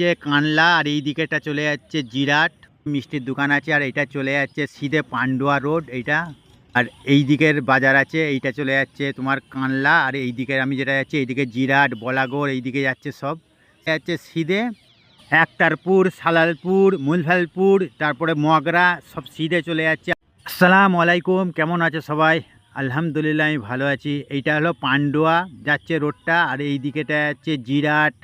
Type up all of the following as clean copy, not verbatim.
যাচ্ছে কানলা, আর এই দিকেটা চলে যাচ্ছে জিরাট মিষ্টির দোকান আছে, আর এইটা চলে যাচ্ছে সিধে পান্ডুয়া রোড এইটা। আর এই দিকের বাজার আছে, এইটা চলে যাচ্ছে তোমার কানলা, আর এই দিকে আমি যেটা যাচ্ছি এইদিকে জিরাট বলাগড় এই দিকে যাচ্ছে সব যাচ্ছে সিধে একতারপুর, সালালপুর, মুলফালপুর, তারপরে মগরা সব সিধে চলে যাচ্ছে। আসসালামু আলাইকুম, কেমন আছে সবাই? আলহামদুলিল্লাহ আমি ভালো আছি। এইটা হলো পান্ডুয়া যাচ্ছে রোডটা, আর এই দিকেটা যাচ্ছে জিরাট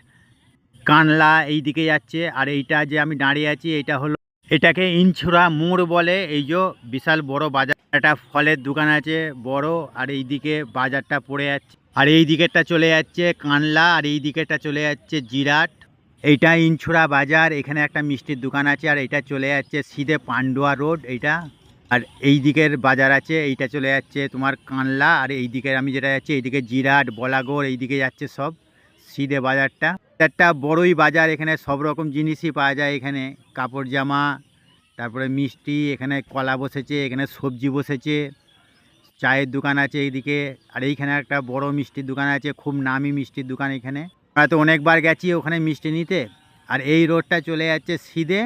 কানলা এই দিকে যাচ্ছে। আর এইটা যে আমি দাঁড়িয়ে আছি এইটা হলো, এটাকে ইনছুরা মোড় বলে। এই যে বিশাল বড় বাজার, একটা ফলের দোকান আছে বড়, আর এই দিকে বাজারটা পড়ে যাচ্ছে। আর এই দিকেরটা চলে যাচ্ছে কানলা, আর এই দিকেরটা চলে যাচ্ছে জিরাট। এইটা ইনছুরা বাজার, এখানে একটা মিষ্টির দোকান আছে, আর এইটা চলে যাচ্ছে সিধে পান্ডুয়া রোড এইটা। আর এই দিকের বাজার আছে, এইটা চলে যাচ্ছে তোমার কানলা, আর এই দিকে আমি যেটা যাচ্ছি এইদিকে জিরাট বলাগড় এই দিকে যাচ্ছে সব সিধে বাজারটা। একটা বড়ই বাজার, এখানে সব রকম জিনিসই পাওয়া যায়। এখানে কাপড় জামা, তারপরে মিষ্টি, এখানে কলা বসেছে, এখানে সবজি বসেছে, চায়ের দোকান আছে এইদিকে। আর এইখানে একটা বড় মিষ্টির দোকান আছে, খুব নামি মিষ্টির দোকান এখানে। আমরা তো অনেকবার গেছি ওখানে মিষ্টি নিতে। আর এই রোডটা চলে যাচ্ছে সিধে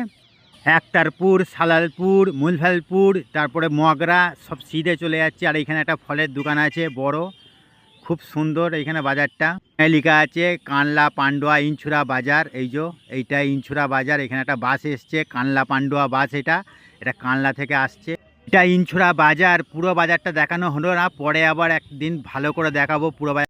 একতারপুর, সালালপুর, মুলফালপুর, তারপরে মগরা সব সিধে চলে যাচ্ছে। আর এখানে একটা ফলের দোকান আছে বড়, খুব সুন্দর এইখানে বাজারটা। এখানে লেখা আছে কানলা পান্ডুয়া ইনছুরা বাজার। এই যে এইটা ইনছুরা বাজার, এখানে একটা বাস এসছে কানলা পান্ডুয়া বাস। এটা এটা কানলা থেকে আসছে। এটা ইনছুরা বাজার। পুরো বাজারটা দেখানো হলো না, পরে আবার একদিন ভালো করে দেখাবো পুরো বাজার।